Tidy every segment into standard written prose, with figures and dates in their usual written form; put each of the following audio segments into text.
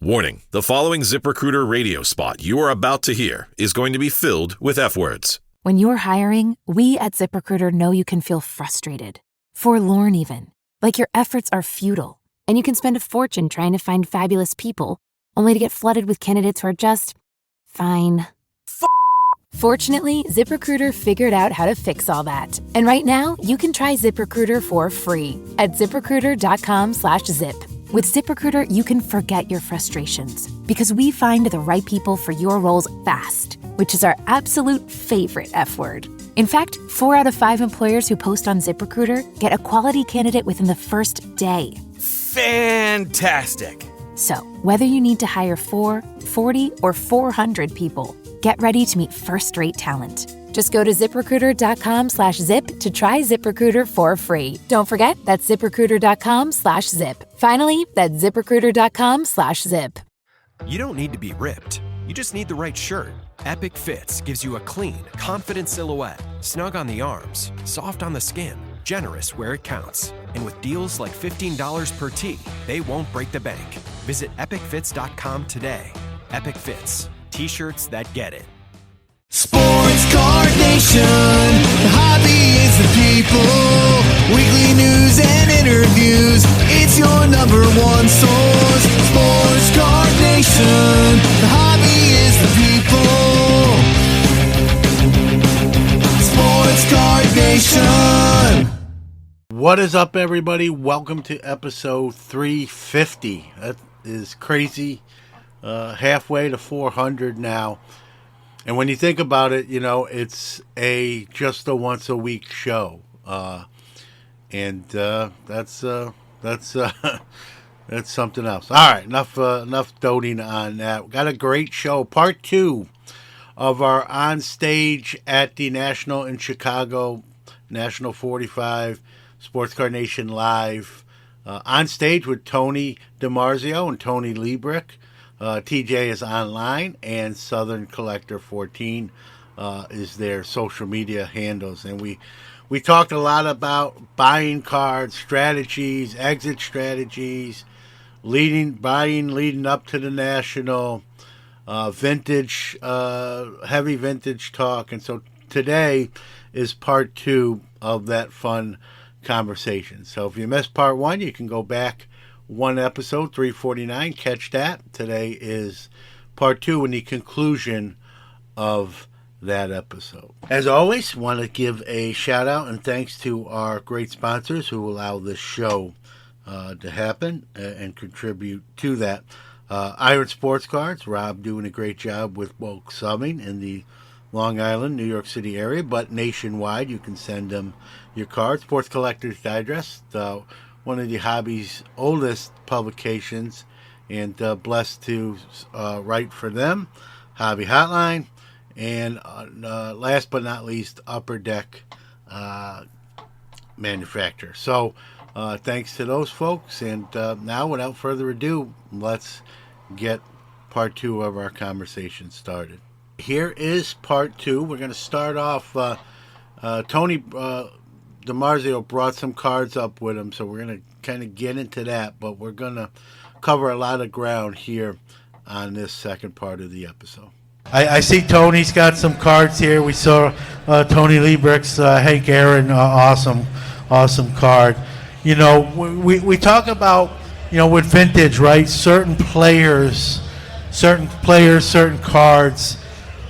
Warning, the following ZipRecruiter radio spot you are about to hear is going to be filled with F-words. When you're hiring, we at ZipRecruiter know you can feel frustrated, forlorn even, like your efforts are futile, and you can spend a fortune trying to find fabulous people, only to get flooded with candidates who are just fine. Fortunately, ZipRecruiter figured out how to fix all that. And right now, you can try ZipRecruiter for free at ZipRecruiter.com/zip. With ZipRecruiter, you can forget your frustrations because we find the right people for your roles fast, which is our absolute favorite F word. In fact, 4 out of 5 employers who post on ZipRecruiter get a quality candidate within the first day. Fantastic! So, whether you need to hire 4, 40, or 400 people, get ready to meet first-rate talent. Just go to ZipRecruiter.com/zip to try ZipRecruiter for free. Don't forget, that's ZipRecruiter.com/zip. Finally, that's ZipRecruiter.com/zip. You don't need to be ripped. You just need the right shirt. Epic Fits gives you a clean, confident silhouette, snug on the arms, soft on the skin, generous where it counts. And with deals like $15 per tee, they won't break the bank. Visit EpicFits.com today. Epic Fits. T-shirts that get it. Sports Card Nation, the hobby is the people. Weekly news and interviews, it's your number one source. Sports Card Nation, the hobby is the people. Sports Card Nation. What is up, everybody? Welcome to episode 350. That is crazy. Halfway to 400 now. And when you think about it, you know, it's just a once a week show. And that's something else. All right, enough doting on that. We've got a great show. Part 2 of our On Stage at the National in Chicago, National 45, Sports Card Nation Live. On stage with Tony De Marzio and Tony Leebrick. TJ is online, and Southern Collector 14 is their social media handles. And we talked a lot about buying cards, strategies, exit strategies, leading up to the National, vintage, heavy vintage talk. And so today is part 2 of that fun conversation. So if you missed part 1, you can go back one episode, 349, catch that. Today is part 2 and the conclusion of that episode. As always, want to give a shout out and thanks to our great sponsors who allow this show to happen and contribute to that. Iron Sports Cards, Rob doing a great job with bulk subbing in the Long Island, New York City area, but nationwide you can send them your cards. Sports Collectors Digest, one of the hobby's oldest publications, and blessed to write for them. Hobby Hotline, and last but not least, Upper Deck Manufacturer. So thanks to those folks, and now without further ado, let's get part 2 of our conversation started. Here is part 2. We're going to start off, Tony De Marzio brought some cards up with him, so we're going to kind of get into that, but we're going to cover a lot of ground here on this second part of the episode. I see Tony's got some cards here. We saw Tony Leebrick's Hank Aaron, awesome card. You know, we talk about, you know, with vintage, right, certain players, certain cards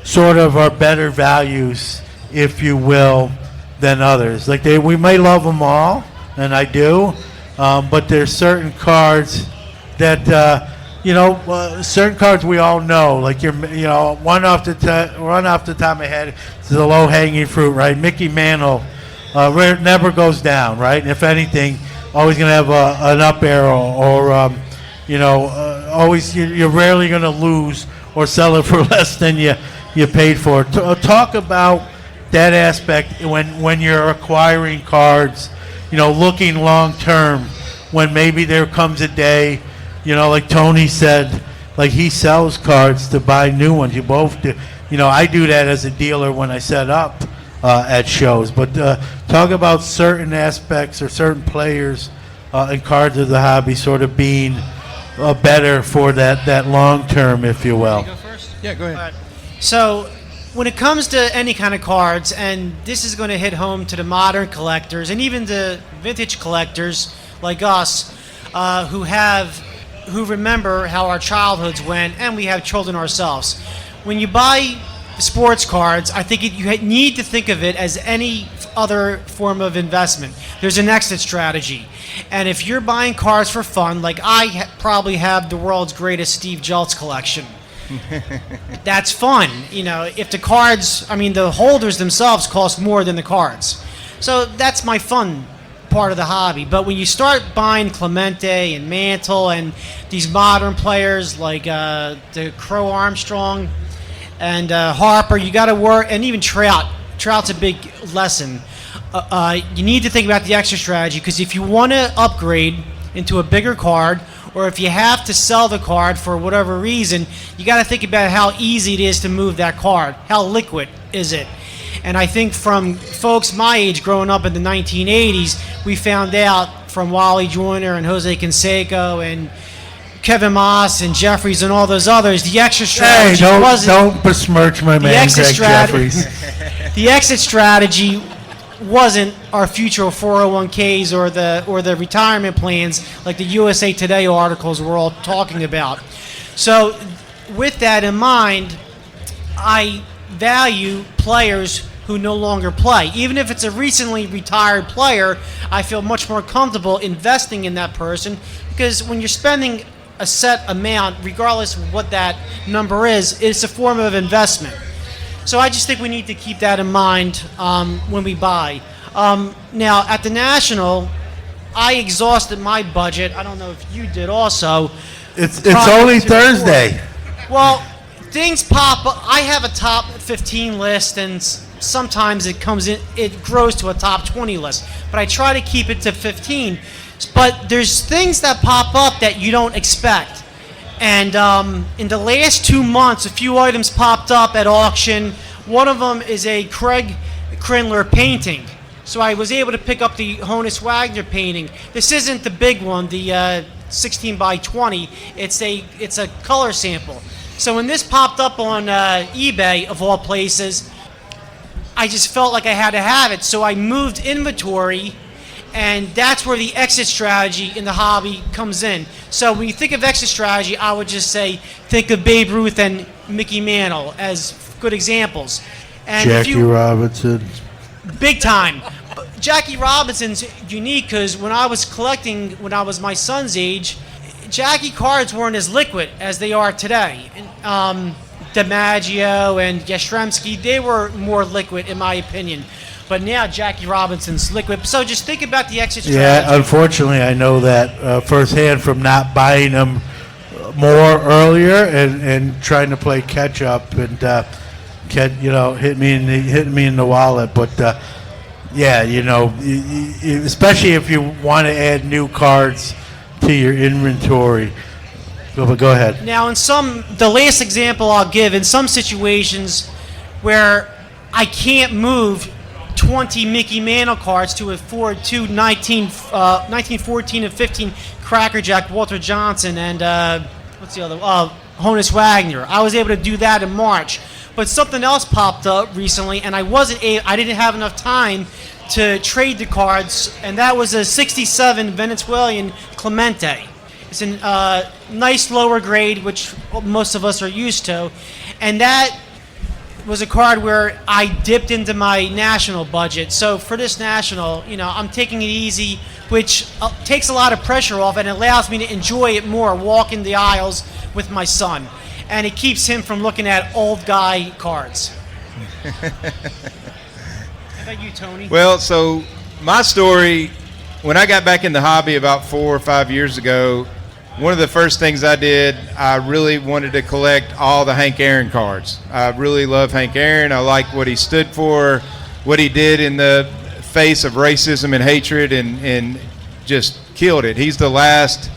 sort of are better values, if you will, than others. Like we may love them all, and I do, but there's certain cards that certain cards we all know. Like one off the top of my head, it's the low hanging fruit, right? Mickey Mantle never goes down, right? And if anything, always gonna have an up arrow, or always you're rarely gonna lose or sell it for less than you paid for it. Talk about that aspect when you're acquiring cards, looking long term, when maybe there comes a day, like Tony said, like he sells cards to buy new ones. You both do. I do that as a dealer when I set up at shows. But talk about certain aspects or certain players and cards of the hobby sort of being better for that long term, if you will. Go first? Yeah, go ahead. All right. So, when it comes to any kind of cards, and this is going to hit home to the modern collectors and even the vintage collectors like us, who remember how our childhoods went, and we have children ourselves. When you buy sports cards, I think you need to think of it as any other form of investment. There's an exit strategy. And if you're buying cards for fun, like I probably have the world's greatest Steve Jeltz collection, that's fun. If the cards, the holders themselves cost more than the cards. So that's my fun part of the hobby. But when you start buying Clemente and Mantle and these modern players like the Crow Armstrong and Harper, you got to work, and even Trout. Trout's a big lesson. You need to think about the extra strategy, because if you want to upgrade into a bigger card, or if you have to sell the card for whatever reason, you got to think about how easy it is to move that card. How liquid is it? And I think from folks my age growing up in the 1980s, we found out from Wally Joyner and Jose Canseco and Kevin Moss and Jeffries and all those others, the exit strategy don't besmirch my man, Greg Jeffries. The exit strategy wasn't our future 401ks or the retirement plans like the USA Today articles we're all talking about. So with that in mind, I value players who no longer play. Even if it's a recently retired player, I feel much more comfortable investing in that person, because when you're spending a set amount, regardless of what that number is, it's a form of investment. So I just think we need to keep that in mind when we buy. Now, at the National, I exhausted my budget. I don't know if you did also. It's only Thursday. Well, things pop up. I have a top 15 list, and sometimes it grows to a top 20 list. But I try to keep it to 15. But there's things that pop up that you don't expect. And in the last 2 months, a few items popped up at auction. One of them is a Craig Krindler painting. So I was able to pick up the Honus Wagner painting. This isn't the big one, the 16 by 20. It's a color sample. So when this popped up on eBay, of all places, I just felt like I had to have it. So I moved inventory, and that's where the exit strategy in the hobby comes in. So when you think of exit strategy, I would just say think of Babe Ruth and Mickey Mantle as good examples. And Jackie Robinson. Big time. Jackie Robinson's unique because when I was collecting, when I was my son's age, Jackie cards weren't as liquid as they are today. De Marzio and Yastrzemski, they were more liquid in my opinion. But now Jackie Robinson's liquid. So just think about the exit strategy. Yeah, unfortunately, I know that firsthand from not buying them more earlier and trying to play catch up and hit me in the wallet. But yeah, especially if you want to add new cards to your inventory. Go ahead. Now, the last example I'll give, in some situations where I can't move 20 Mickey Mantle cards to afford two 1914 and 15 Cracker Jack Walter Johnson and what's the other? Honus Wagner. I was able to do that in March. But something else popped up recently, and I didn't have enough time to trade the cards, and that was a 67 Venezuelan Clemente. It's a nice lower grade, which most of us are used to, and that was a card where I dipped into my national budget. So for this national, I'm taking it easy, which takes a lot of pressure off and allows me to enjoy it more, walking the aisles with my son. And it keeps him from looking at old guy cards. How about you, Tony? Well, so my story, when I got back in the hobby about 4 or 5 years ago, one of the first things I did, I really wanted to collect all the Hank Aaron cards. I really love Hank Aaron. I like what he stood for, what he did in the face of racism and hatred, and just killed it. He's the last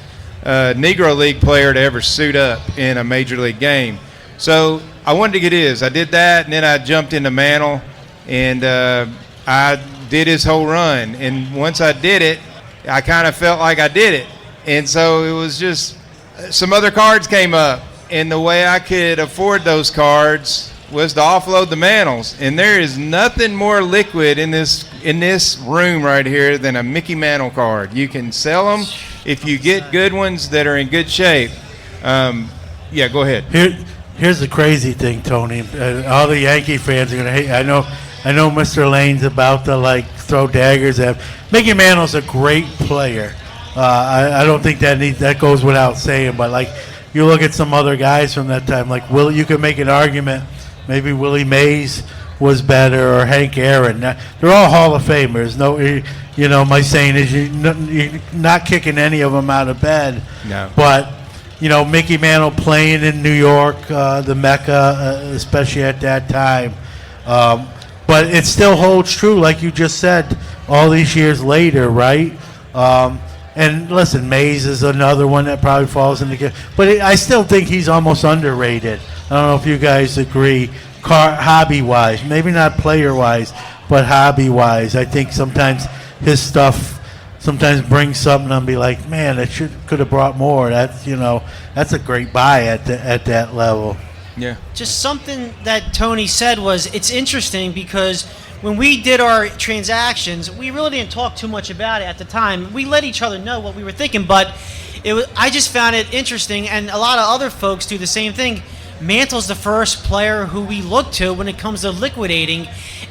Negro League player to ever suit up in a Major League game. So I wanted to get his. I did that, and then I jumped into Mantle, and I did his whole run. And once I did it, I kind of felt like I did it. And so it was just some other cards came up, and the way I could afford those cards was to offload the Mantles. And there is nothing more liquid in this room right here than a Mickey Mantle card. You can sell them if you get good ones that are in good shape. Yeah, go ahead. Here's the crazy thing, Tony. All the Yankee fans are gonna hate. I know Mr. Lane's about to throw daggers at him. Mickey Mantle's a great player. I don't think that goes without saying. But you look at some other guys from that time, you could make an argument. Maybe Willie Mays was better, or Hank Aaron. They're all Hall of Famers. No, my saying is you're not kicking any of them out of bed. No. But Mickey Mantle playing in New York, the Mecca, especially at that time. But it still holds true, like you just said, all these years later, right? And listen, Mays is another one that probably falls into. But I still think he's almost underrated. I don't know if you guys agree, hobby-wise. Maybe not player-wise, but hobby-wise. I think sometimes his stuff brings something and be like, man, it could have brought more. That's a great buy at that level. Yeah. Just something that Tony said was, it's interesting because when we did our transactions, we really didn't talk too much about it at the time. We let each other know what we were thinking, but I just found it interesting, and a lot of other folks do the same thing. Mantle's the first player who we look to when it comes to liquidating,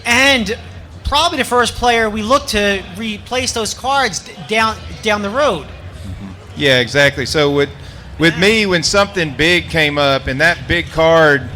and probably the first player we look to replace those cards down the road. Yeah, exactly. So with me, when something big came up, and that big card,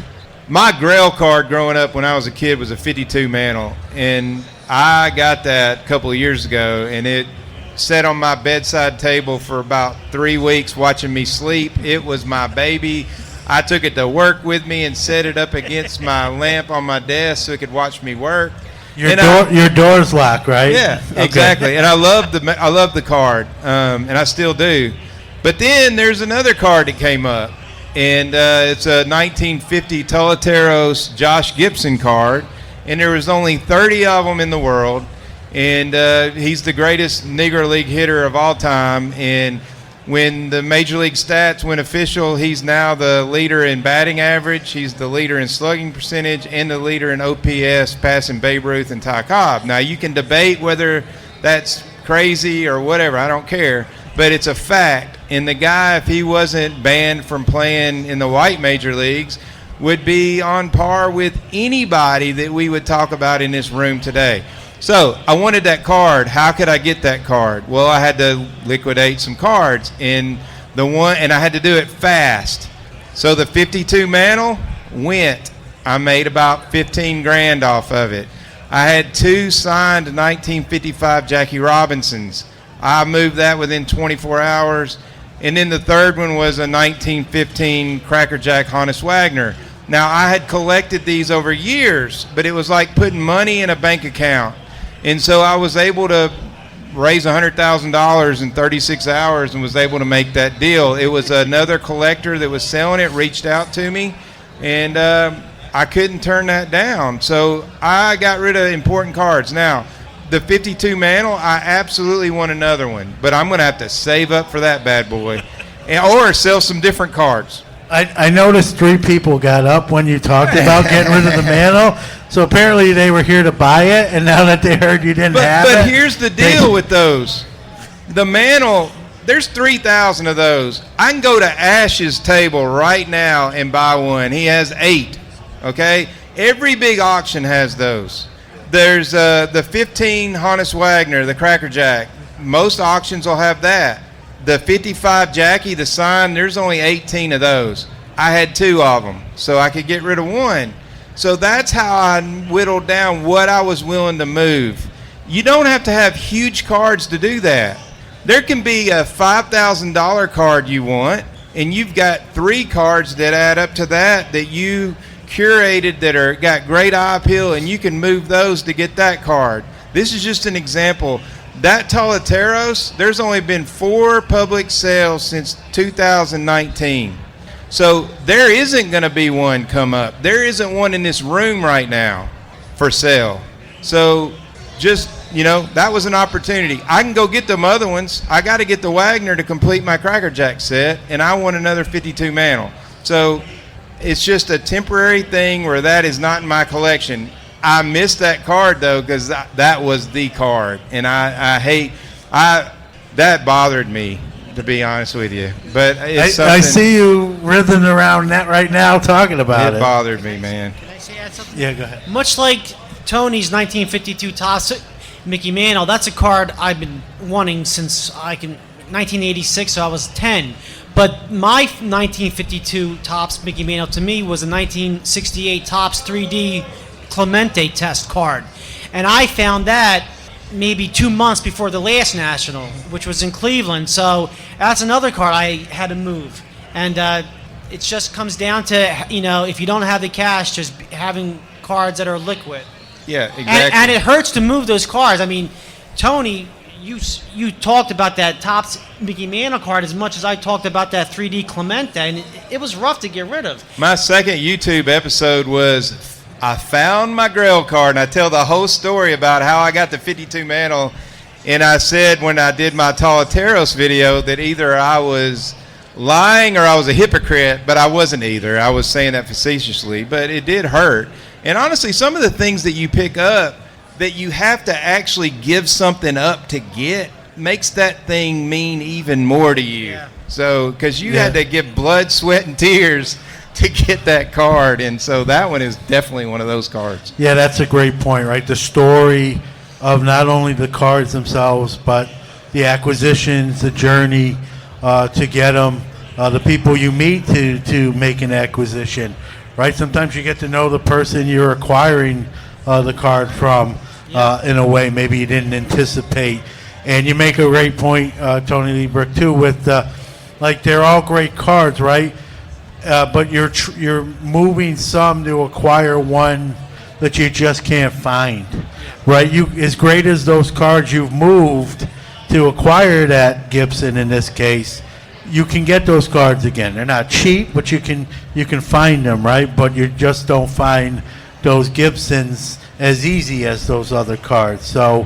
my Grail card growing up when I was a kid was a 52 Mantle, and I got that a couple of years ago, and it sat on my bedside table for about 3 weeks watching me sleep. It was my baby. I took it to work with me and set it up against my lamp on my desk so it could watch me work. Your door's locked, right? Yeah, okay. Exactly. And I love the card, and I still do. But then there's another card that came up, and it's a 1950 Toleteros Josh Gibson card, and there was only 30 of them in the world, and he's the greatest Negro League hitter of all time. And when the Major League stats went official, he's now the leader in batting average, he's the leader in slugging percentage, and the leader in OPS, passing Babe Ruth and Ty Cobb. Now, you can debate whether that's crazy or whatever, I don't care, but it's a fact. And the guy, if he wasn't banned from playing in the white major leagues, would be on par with anybody that we would talk about in this room today. So I wanted that card. How could I get that card? Well, I had to liquidate some cards, and I had to do it fast. So the 52 Mantle went. I made about 15 grand off of it. I had 2 signed 1955 Jackie Robinsons. I moved that within 24 hours. And then the third one was a 1915 Cracker Jack Honus Wagner. Now, I had collected these over years, but it was like putting money in a bank account. And so I was able to raise $100,000 in 36 hours and was able to make that deal. It was another collector that was selling it, reached out to me, and I couldn't turn that down. So I got rid of important cards. Now, the 52 Mantle, I absolutely want another one, but I'm going to have to save up for that bad boy or sell some different cards. I noticed 3 people got up when you talked about getting rid of the Mantle. So apparently they were here to buy it, and now that they heard you didn't have it. But here's the deal with those. The Mantle, there's 3,000 of those. I can go to Ash's table right now and buy one. He has 8, okay? Every big auction has those. There's the 15 Honus Wagner, the Cracker Jack. Most auctions will have that. The 55 Jackie, the sign, there's only 18 of those. I had 2 of them, so I could get rid of 1. So that's how I whittled down what I was willing to move. You don't have to have huge cards to do that. There can be a $5,000 card you want, and you've got 3 cards that add up to that you curated that got great eye appeal, and you can move those to get that card. This is just an example. That Toleteros, there's only been 4 public sales since 2019. So there isn't going to be one come up. There isn't one in this room right now for sale. So just that was an opportunity. I can go get them other ones. I got to get the Wagner to complete my Cracker Jack set, and I want another 52 mantle. So it's just a temporary thing where that is not in my collection. I missed that card, though, because that was the card, and that bothered me, to be honest with you. But it's I see you writhing around that right now talking about it. It bothered me, man. Can I say add something? Yeah, go ahead. Much like Tony's 1952 Topps Mickey Mantle, that's a card I've been wanting since 1986, so I was 10. But my 1952 Topps Mickey Mantle to me was a 1968 Topps 3D Clemente test card. And I found that maybe 2 months before the last National, which was in Cleveland. So that's another card I had to move. And it just comes down to, if you don't have the cash, just having cards that are liquid. Yeah, exactly. And it hurts to move those cards. I mean, Tony, you talked about that Topps Mickey Mantle card as much as I talked about that 3D Clemente, and it was rough to get rid of. My second YouTube episode was I found my Grail card, and I tell the whole story about how I got the 52 mantle. And I said when I did my Talateros video that either I was lying or I was a hypocrite, but I wasn't either. I was saying that facetiously, but it did hurt. And honestly, some of the things that you pick up that you have to actually give something up to get makes that thing mean even more to you. Yeah. So, because you had to give blood, sweat, and tears to get that card, and so that one is definitely one of those cards. Yeah, that's a great point, right? The story of not only the cards themselves, but the acquisitions, the journey to get them, the people you meet to make an acquisition, right? Sometimes you get to know the person you're acquiring the card from in a way maybe you didn't anticipate. And you make a great point, Tony Leebrick, too, with they're all great cards, right? But you're moving some to acquire one that you just can't find, right? As great as those cards you've moved to acquire that Gibson in this case, you can get those cards again. They're not cheap, but you can find them, right? But you just don't find those Gibsons as easy as those other cards. So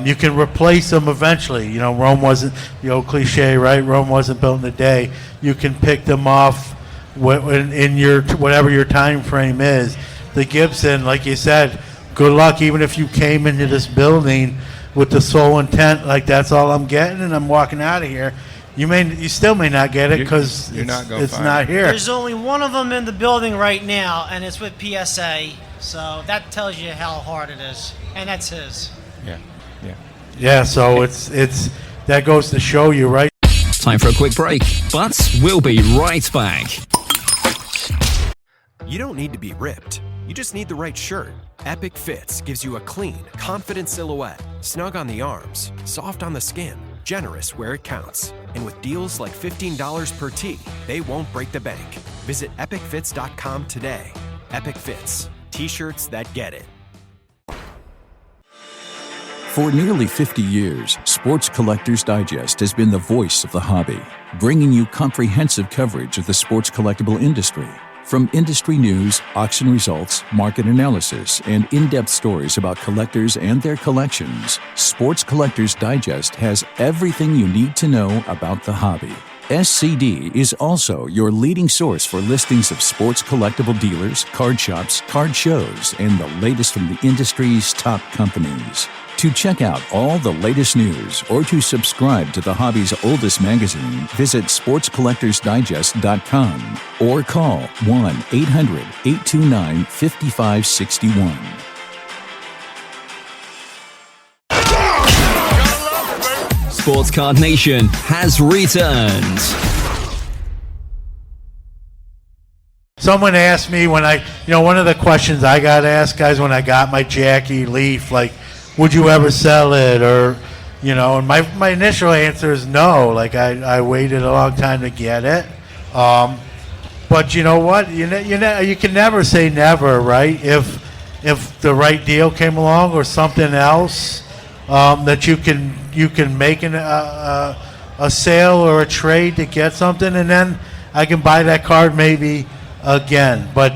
you can replace them eventually. Rome wasn't, the old cliche, right? Rome wasn't built in a day. You can pick them off in your whatever your time frame is. The Gibson, like you said, good luck. Even if you came into this building with the sole intent, like that's all I'm getting, and I'm walking out of here, you still may not get it because it's not here. There's only one of them in the building right now, and it's with PSA. So that tells you how hard it is, and that's his. Yeah. So it's that goes to show you, right? Time for a quick break, but we'll be right back. You don't need to be ripped. You just need the right shirt. Epic Fits gives you a clean, confident silhouette, snug on the arms, soft on the skin, generous where it counts. And with deals like $15 per tee, they won't break the bank. Visit epicfits.com today. Epic Fits. T-shirts that get it. For nearly 50 years, Sports Collectors Digest has been the voice of the hobby, bringing you comprehensive coverage of the sports collectible industry. From industry news, auction results, market analysis, and in-depth stories about collectors and their collections, Sports Collectors Digest has everything you need to know about the hobby. SCD is also your leading source for listings of sports collectible dealers, card shops, card shows, and the latest from the industry's top companies. To check out all the latest news or to subscribe to the hobby's oldest magazine, visit sportscollectorsdigest.com or call 1-800-829-5561. Sports Card Nation has returned. Someone asked me when one of the questions I got asked, guys, when I got my Jackie Leaf, would you ever sell it? Or, and my initial answer is no. I waited a long time to get it. But you know what? You can never say never, right? If the right deal came along or something else that you can make a sale or a trade to get something, and then I can buy that card maybe again. But,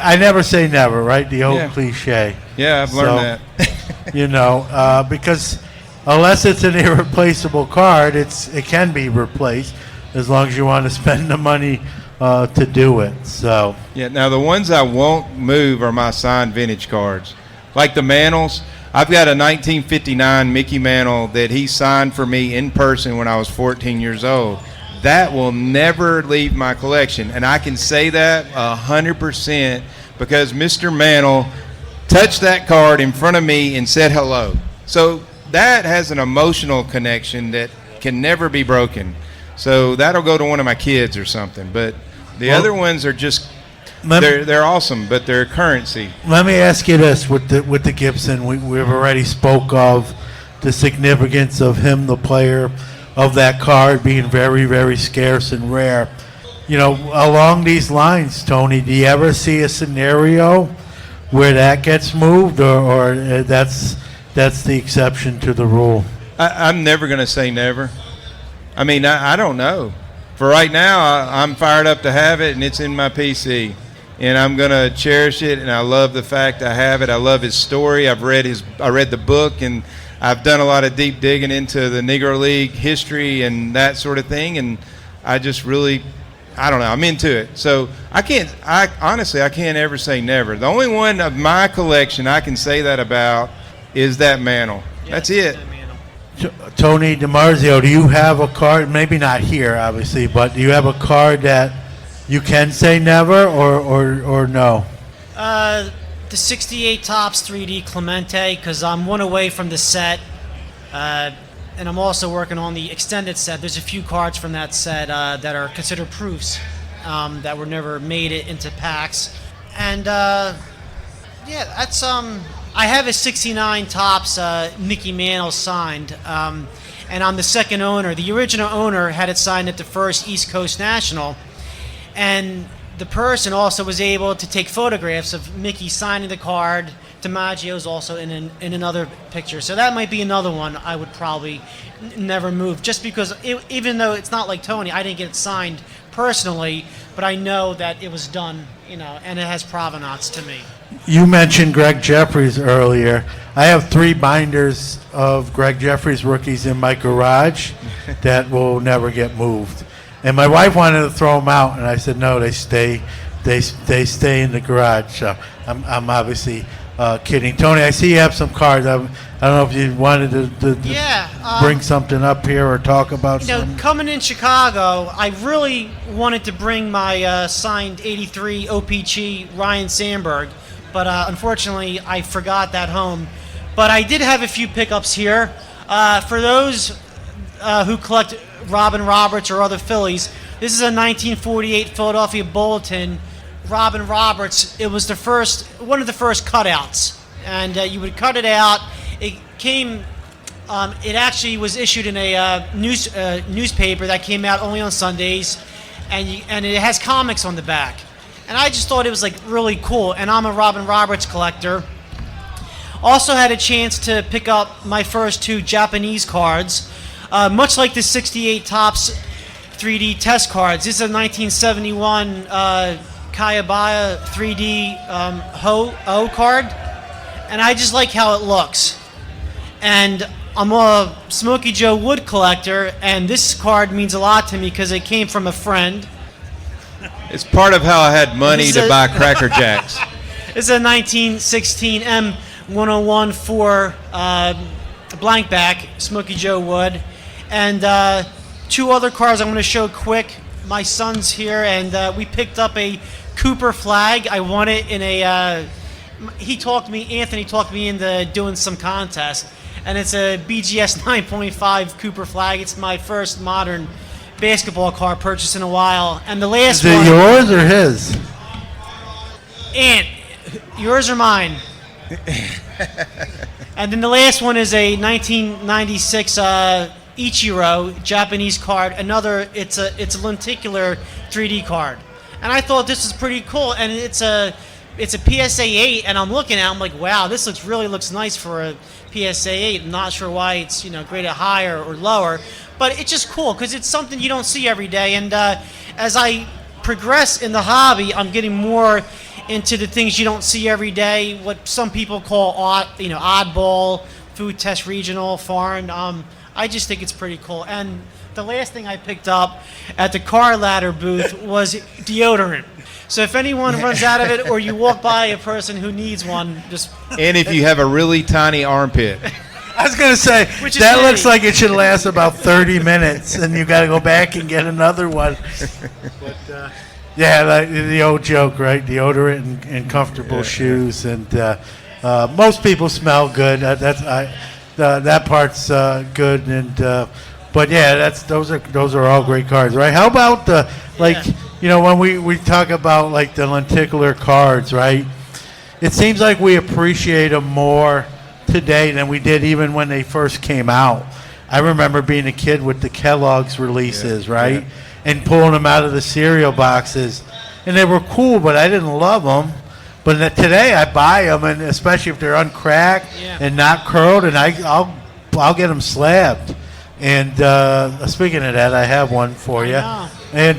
I never say never, right? The old cliche. Yeah, I've learned that. Because unless it's an irreplaceable card, it can be replaced as long as you want to spend the money to do it. So yeah. Now the ones I won't move are my signed vintage cards, like the Mantles. I've got a 1959 Mickey Mantle that he signed for me in person when I was 14 years old. That will never leave my collection, and I can say that 100% because Mr. Mantle touched that card in front of me and said hello. So that has an emotional connection that can never be broken. So that'll go to one of my kids or something. But the other ones are just they're awesome, but they're currency. Let me ask you this: with the Gibson, we've already spoke of the significance of him, the player, of that card being very, very scarce and rare. Along these lines, Tony, do you ever see a scenario where that gets moved, or that's the exception to the rule? I'm never going to say never. I mean, I don't know. For right now, I'm fired up to have it, and it's in my PC. And I'm going to cherish it, and I love the fact I have it. I love his story. I read the book, and I've done a lot of deep digging into the Negro League history and that sort of thing, and I just really, I don't know, I'm into it. So honestly, I can't ever say never. The only one of my collection I can say that about is that Mantle. Yeah, that's it. Tony De Marzio, do you have a card, maybe not here, obviously, but do you have a card that you can say never or no? The 68 Topps 3D Clemente, because I'm one away from the set, and I'm also working on the extended set. There's a few cards from that set that are considered proofs that were never made it into packs. And that's I have a 69 Topps Mickey Mantle signed, and I'm the second owner. The original owner had it signed at the first East Coast National, and the person also was able to take photographs of Mickey signing the card. DiMaggio's also in another picture. So that might be another one I would probably never move, just because even though it's not like Tony, I didn't get it signed personally, but I know that it was done, and it has provenance to me. You mentioned Greg Jeffries earlier. I have 3 binders of Greg Jeffries rookies in my garage that will never get moved. And my wife wanted to throw them out, and I said no. They stay in the garage. So I'm obviously kidding. Tony, I see you have some cards. I don't know if you wanted to bring something up here or talk about something. Coming in Chicago, I really wanted to bring my signed '83 OPG Ryan Sandberg, but unfortunately I forgot that home. But I did have a few pickups here. For those who collect Robin Roberts or other Phillies, this is a 1948 Philadelphia Bulletin. Robin Roberts, it was one of the first cutouts, and you would cut it out. It came, it actually was issued in a newspaper that came out only on Sundays, and it has comics on the back. And I just thought it was really cool, and I'm a Robin Roberts collector. Also had a chance to pick up my first 2 Japanese cards. Much like the 68 Topps 3D test cards, this is a 1971 Kayabaya 3D Ho card, and I just like how it looks. And I'm a Smokey Joe Wood collector, and this card means a lot to me because it came from a friend. It's part of how I had money to buy Cracker Jacks. This is a 1916 M1014 blank back Smokey Joe Wood. And 2 other cards I'm going to show quick. My son's here, and we picked up a Cooper flag. I won it in a. Anthony talked me into doing some contest, and it's a BGS 9.5 Cooper flag. It's my first modern basketball card purchase in a while. And the last one. Is it yours or his? Yours or mine? And then the last one is a 1996 Ichiro Japanese card. It's a lenticular 3D card, and I thought this was pretty cool. And it's a PSA 8, and I'm looking at it, I'm like, wow, this looks nice for a PSA 8. I'm not sure why it's graded higher or lower, but it's just cool because it's something you don't see every day. And as I progress in the hobby, I'm getting more into the things you don't see every day, what some people call oddball, food test regional, foreign. I just think it's pretty cool. And the last thing I picked up at the car ladder booth was deodorant. So if anyone runs out of it, or you walk by a person who needs one, just... And if you have a really tiny armpit. I was going to say, that looks like it should last about 30 minutes, and you got to go back and get another one. But, yeah, like the old joke, right? Deodorant and comfortable shoes. And most people smell good. That part's good. And but, yeah, those are all great cards, right? How about, when we talk about, like, the lenticular cards, right? It seems like we appreciate them more today than we did even when they first came out. I remember being a kid with the Kellogg's releases, right? Yeah. And pulling them out of the cereal boxes. And they were cool, but I didn't love them. But today I buy them, and especially if they're uncracked and not curled, and I'll get them slabbed. And speaking of that, I have one for you. And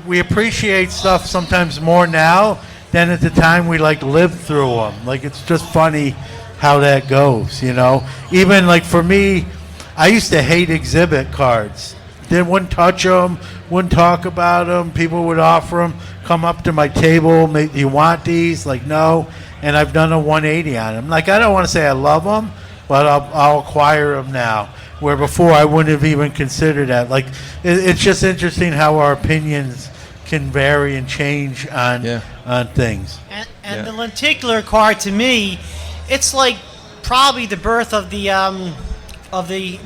we appreciate stuff sometimes more now than at the time we lived through them. Like, it's just funny how that goes, you know. Even like for me, I used to hate exhibit cards. Wouldn't touch them, wouldn't talk about them. People would offer them, come up to my table, do you want these? Like, no. And I've done a 180 on them. Like, I don't want to say I love them, but I'll acquire them now, where before I wouldn't have even considered that. Like, it's just interesting how our opinions can vary and change on things. And the lenticular card, to me, it's like probably the birth of the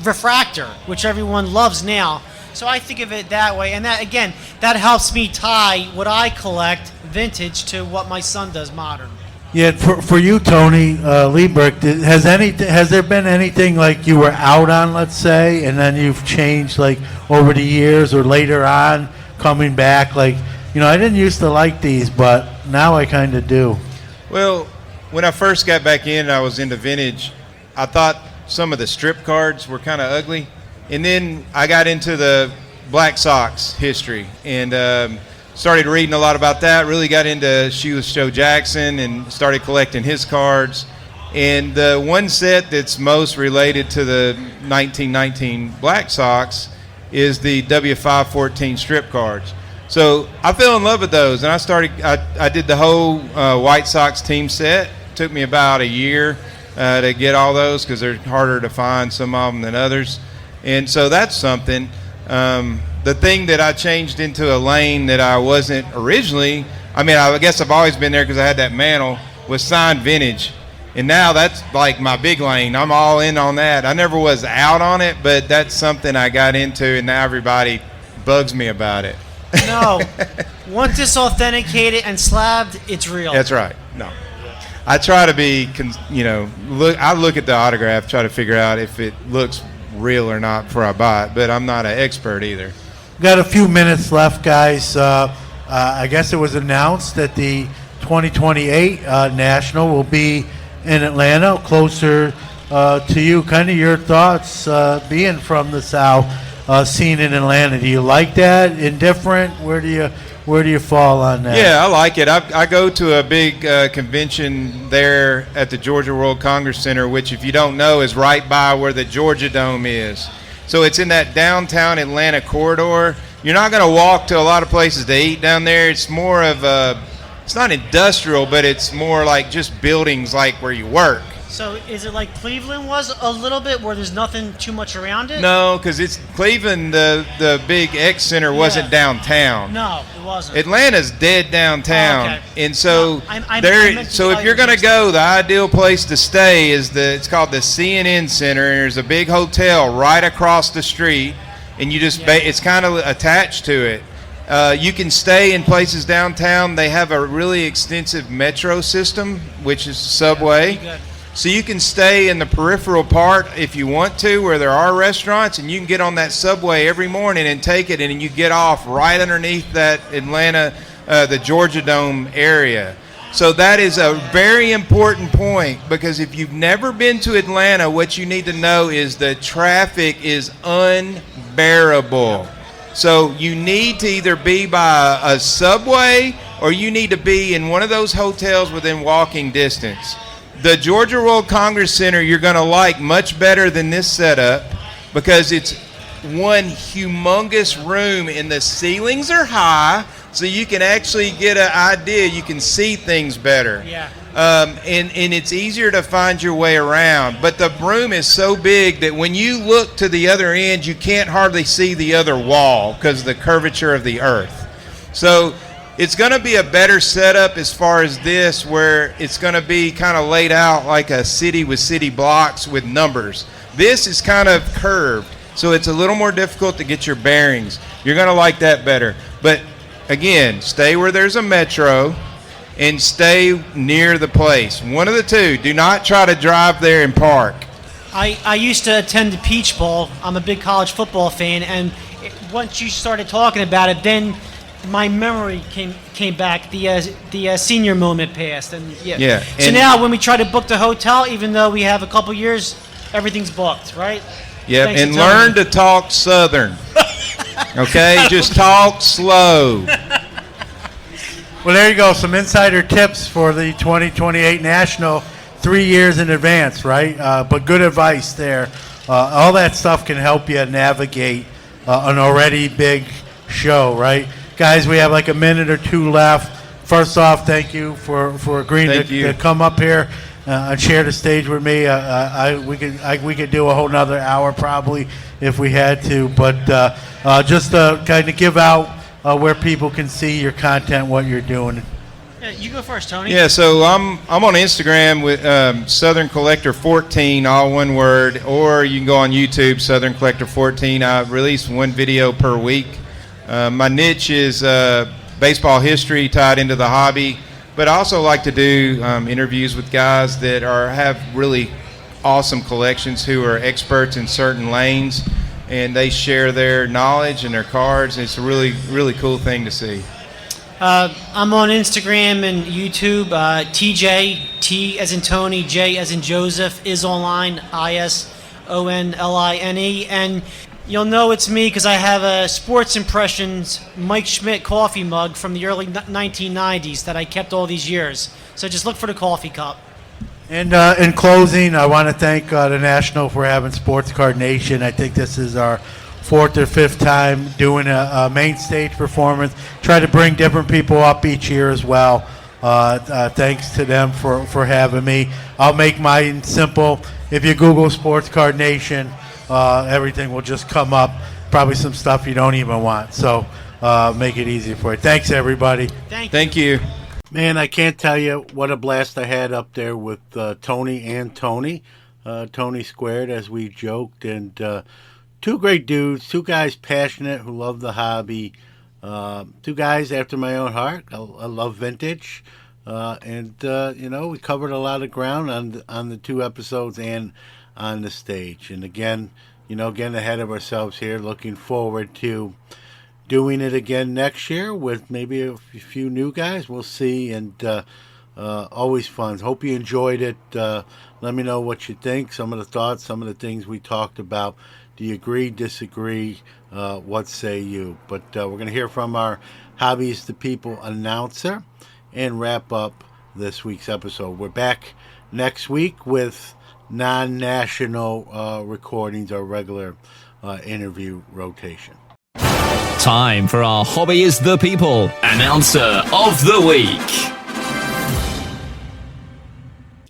refractor, which everyone loves now. So I think of it that way, and that helps me tie what I collect vintage to what my son does modern. Yeah, for you, Tony Leebrick, has there been anything like you were out on, let's say, and then you've changed like over the years or later on coming back? Like, I didn't used to like these, but now I kind of do. Well, when I first got back in, I was into vintage. I thought some of the strip cards were kind of ugly, and then I got into the Black Sox history and started reading a lot about that, really got into Shoeless Joe Jackson and started collecting his cards. And the one set that's most related to the 1919 Black Sox is the W514 strip cards. So I fell in love with those, and I did the whole White Sox team set. It took me about a year to get all those because they're harder to find, some of them, than others. And so that's something. The thing that I changed into a lane that I wasn't originally, I guess I've always been there because I had that mantle, was signed vintage. And now that's like my big lane. I'm all in on that. I never was out on it, but that's something I got into, and now everybody bugs me about it. No. Once it's authenticated and slabbed, it's real. That's right. No. I try to be, I look at the autograph, try to figure out if it looks real or not before I buy it, but I'm not an expert either. Got a few minutes left, guys. I guess it was announced that the 2028 National will be in Atlanta, closer to you. Kind of your thoughts being from the South, seeing in Atlanta. Do you like that? Indifferent? Where do you fall on that? Yeah, I like it. I go to a big convention there at the Georgia World Congress Center, which, if you don't know, is right by where the Georgia Dome is. So it's in that downtown Atlanta corridor. You're not going to walk to a lot of places to eat down there. It's more of it's not industrial, but it's more like just buildings like where you work. So is it like Cleveland was a little bit, where there's nothing too much around it? No, because it's Cleveland, the big X Center wasn't downtown. No, it wasn't. Atlanta's dead downtown. Oh, okay. And so so if you're going to go, the ideal place to stay is it's called the CNN Center, and there's a big hotel right across the street, and you just it's kind of attached to it. You can stay in places downtown. They have a really extensive metro system, which is subway. Yeah, so you can stay in the peripheral part if you want to, where there are restaurants, and you can get on that subway every morning and take it, and you get off right underneath that Atlanta, the Georgia Dome area. So that is a very important point, because if you've never been to Atlanta, what you need to know is the traffic is unbearable. So you need to either be by a subway or you need to be in one of those hotels within walking distance. The Georgia World Congress Center you're going to like much better than this setup because it's one humongous room and the ceilings are high, so you can actually get an idea. You can see things better. Yeah. And it's easier to find your way around. But the room is so big that when you look to the other end, you can't hardly see the other wall because of the curvature of the earth. So it's going to be a better setup as far as this, where it's going to be kind of laid out like a city with city blocks with numbers. This is kind of curved, so it's a little more difficult to get your bearings. You're going to like that better. But again, stay where there's a metro and stay near the place. One of the two. Do not try to drive there and park. I used to attend the Peach Bowl. I'm a big college football fan, and once you started talking about it, then my memory came back. The senior moment passed, and Yeah. So now when we try to book the hotel, even though we have a couple years, everything's booked, right? Yep, Thanks and to Tony. learn to talk Southern. Okay, just talk slow. Well, there you go. Some insider tips for the 2028 National 3 years in advance, right? But good advice there. All that stuff can help you navigate an already big show, right? Guys, we have like a minute or two left. First off, thank you for agreeing to come up here and share the stage with me. We could do a whole nother hour probably if we had to, but just to kind of give out where people can see your content, what you're doing. Yeah, you go first, Tony. Yeah, so I'm on Instagram with Southern Collector 14, all one word, or you can go on YouTube, Southern Collector 14. I release one video per week. My niche is baseball history tied into the hobby, but I also like to do interviews with guys that have really awesome collections who are experts in certain lanes, and they share their knowledge and their cards. It's a really, really cool thing to see. I'm on Instagram and YouTube. TJ, T as in Tony, J as in Joseph, is online, ISONLINE. And you'll know it's me because I have a Sports Impressions Mike Schmidt coffee mug from the early 1990s that I kept all these years. So just look for the coffee cup. And in closing, I want to thank the National for having Sports Card Nation. I think this is our fourth or fifth time doing a main stage performance. Try to bring different people up each year as well. Thanks to them for having me. I'll make mine simple. If you Google Sports Card Nation, everything will just come up. Probably some stuff you don't even want. So make it easy for you. Thanks, everybody. Thank you. Man, I can't tell you what a blast I had up there with Tony and Tony. Tony squared, as we joked, and two great dudes, two guys passionate who love the hobby, two guys after my own heart. I love vintage, and we covered a lot of ground on the two episodes and on the stage. And again, getting ahead of ourselves here, looking forward to doing it again next year with maybe a few new guys. We'll see, and always fun. Hope you enjoyed it. Let me know what you think, some of the thoughts, some of the things we talked about. Do you agree, disagree? What say you? But we're going to hear from our Hobbies to People announcer and wrap up this week's episode. We're back next week with non-national recordings, our regular interview rotation. Time for our Hobby is the People Announcer of the Week.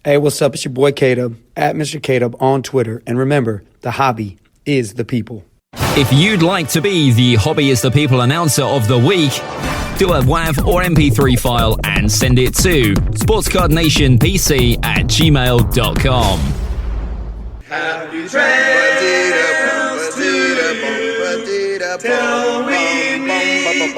Hey, what's up? It's your boy Caleb, at Mr. Caleb on Twitter. And remember, the hobby is the people. If you'd like to be the Hobby is the People Announcer of the Week, do a WAV or MP3 file and send it to sportscardnationpc@gmail.com. Happy trails to you. Till we meet